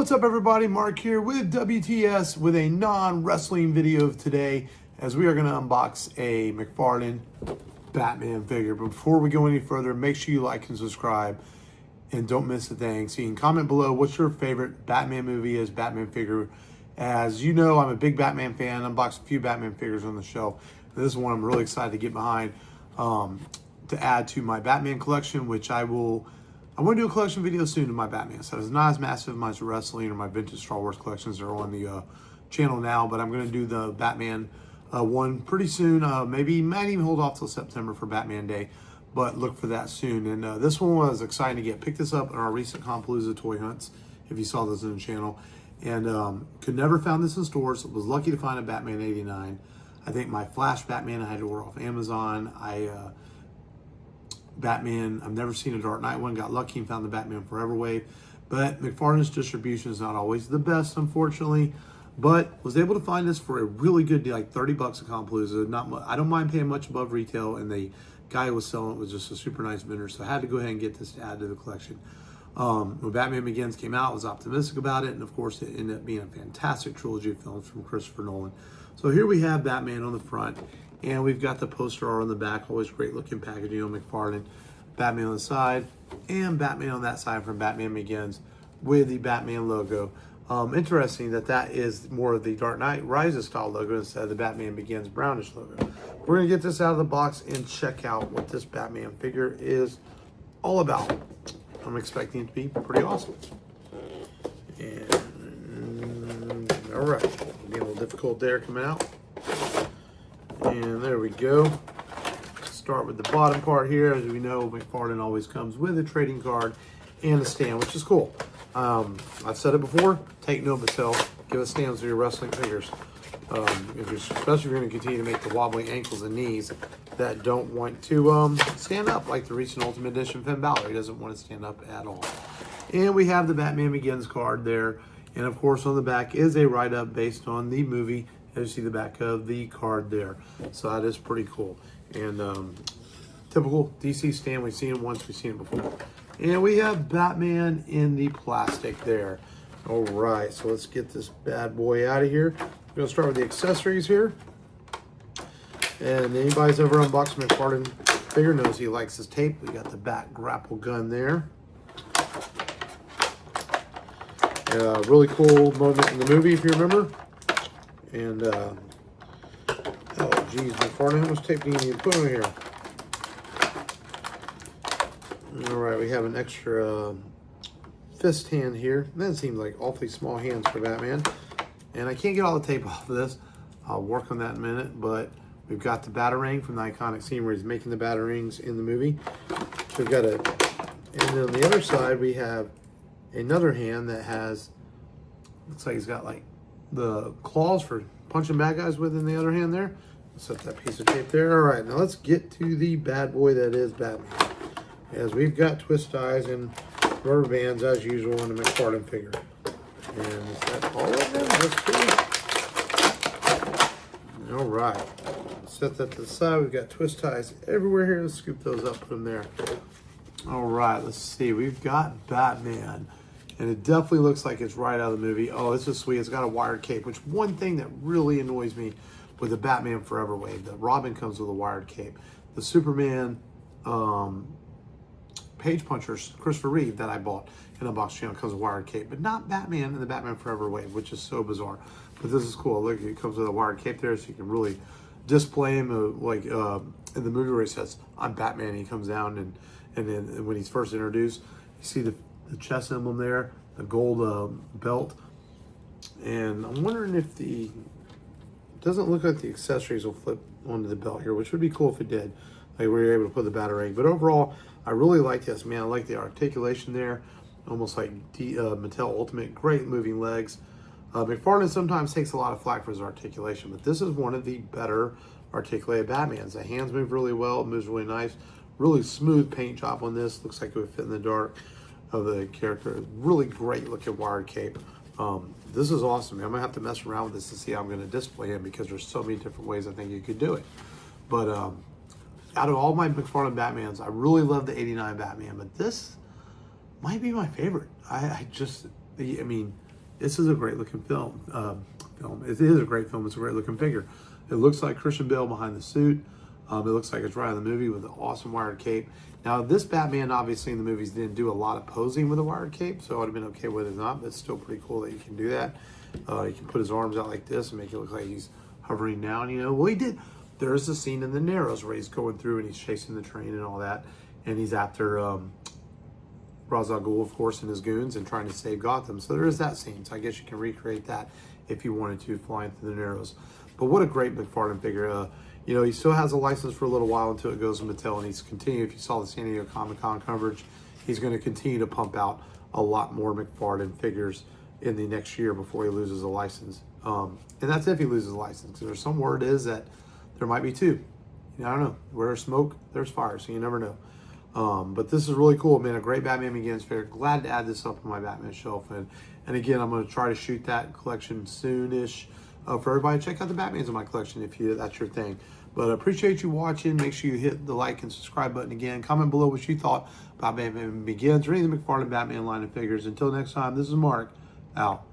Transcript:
What's up, everybody? Mark here with WTS with a non-wrestling video of today, as we are going to unbox a McFarlane Batman figure. But before we go any further, make sure you like and subscribe and don't miss a thing. So you can comment below what your favorite Batman movie is, Batman figure. As you know, I'm a big Batman fan. I unboxed a few Batman figures on the shelf. This is one I'm really excited to get behind to add to my Batman collection, which I want to do a collection video soon of my Batman. So it's not as massive as my wrestling or my vintage Star Wars collections that are on the channel now, but I'm going to do the Batman one pretty soon. Maybe might even hold off till September for Batman Day, but look for that soon. And this one was exciting to get. Picked this up in our recent Compalooza toy hunts, if you saw this in the channel. And could never found this in stores. Was lucky to find a Batman 89. I think my Flash Batman I had to order off Amazon. Batman, I've never seen a Dark Knight one. Got lucky and found the Batman Forever wave. But McFarlane's distribution is not always the best, unfortunately. But was able to find this for a really good deal, like 30 bucks at Compalooza. Not much, I don't mind paying much above retail, and the guy who was selling it was just a super nice vendor, so I had to go ahead and get this to add to the collection. When Batman Begins came out, I was optimistic about it, and of course it ended up being a fantastic trilogy of films from Christopher Nolan. So here we have Batman on the front, and we've got the poster art on the back. Always great looking packaging on McFarlane. Batman on the side, and Batman on that side from Batman Begins with the Batman logo. Interesting that is more of the Dark Knight Rises style logo instead of the Batman Begins brownish logo. We're gonna get this out of the box and check out what this Batman figure is all about. I'm expecting it to be pretty awesome. And all right, being a little difficult there coming out. And there we go. Start with the bottom part here. As we know, McFarlane always comes with a trading card and a stand, which is cool. I've said it before, take note of itself. Give us stands for your wrestling figures. Especially if you're going to continue to make the wobbly ankles and knees that don't want to stand up, like the recent Ultimate Edition Finn Balor. He doesn't want to stand up at all. And we have the Batman Begins card there. And of course on the back is a write-up based on the movie. As you see the back of the card there. So that is pretty cool. And typical DC stand. We've seen it once, we've seen it before. And we have Batman in the plastic there. All right, so let's get this bad boy out of here. We're gonna start with the accessories here. And anybody's ever unboxed McFarlane figure knows he likes his tape. We got the Bat grapple gun there. Really cool moment in the movie, if you remember. And oh geez, McFarlane, how much tape do you need to put on here? All right, we have an extra fist hand here. That seems like awfully small hands for Batman. And I can't get all the tape off of this. I'll work on that in a minute, but we've got the Batarang from the iconic scene where he's making the Batarangs in the movie. We've got and then on the other side, we have another hand that has, looks like he's got like the claws for punching bad guys with in the other hand there. Set that piece of tape there. All right, now let's get to the bad boy that is Batman. As we've got twist ties and rubber bands as usual in the McFarlane figure. And is that all of them? That's all right. Set that to the side. We've got twist ties everywhere here. Let's scoop those up, put them there. All right, let's see. We've got Batman. And it definitely looks like it's right out of the movie. Oh, this is sweet. It's got a wired cape, which one thing that really annoys me with the Batman Forever wave, the Robin comes with a wired cape. The Superman Page Punchers, Christopher Reeve, that I bought in a box channel comes with a wired cape, but not Batman in the Batman Forever wave, which is so bizarre. But this is cool. Look, it comes with a wired cape there, so you can really display him like in the movie where he says, "I'm Batman," and he comes down, and then when he's first introduced, you see the chest emblem there, the gold belt, and I'm wondering if it doesn't look like the accessories will flip onto the belt here, which would be cool if it did. Like we were able to put the Batarang. But overall, I really like this, man. I like the articulation there, almost like Mattel Ultimate. Great moving legs. McFarlane sometimes takes a lot of flack for his articulation, but this is one of the better articulated Batmans. The hands move really well. It moves really nice. Really smooth paint job on this. Looks like it would fit in the dark of the character. Really great looking wired cape. This is awesome. I'm gonna have to mess around with this to see how I'm gonna display him, because there's so many different ways I think you could do it. But out of all my McFarlane Batmans, I really love the '89 Batman, but this might be my favorite. I mean, this is a great looking film. It is a great film. It's a great looking figure. It looks like Christian Bale behind the suit. It looks like it's right out of the movie with an awesome wired cape. Now, this Batman, obviously, in the movies didn't do a lot of posing with a wired cape, so I would have been okay with it or not, but it's still pretty cool that you can do that. You can put his arms out like this and make it look like he's hovering down, you know. Well, he did. There's a scene in the Narrows where he's going through and he's chasing the train and all that, and he's after Ra's al Ghul, of course, and his goons and trying to save Gotham. So there is that scene, so I guess you can recreate that if you wanted to, flying through the Narrows. But what a great McFarlane figure. You know, he still has a license for a little while until it goes to Mattel, and he's continuing. If you saw the San Diego Comic-Con coverage, he's going to continue to pump out a lot more McFarlane figures in the next year before he loses a license. And that's if he loses a license. There's some word is that there might be two. You know, I don't know. Where there's smoke, there's fire, so you never know. But this is really cool, man. A great Batman Begins figure. Glad to add this up on my Batman shelf. And again, I'm going to try to shoot that collection soonish for everybody. Check out the Batmans in my collection if that's your thing. But I appreciate you watching. Make sure you hit the like and subscribe button again. Comment below what you thought about Batman Begins or any of the McFarlane Batman line of figures. Until next time, this is Mark, out.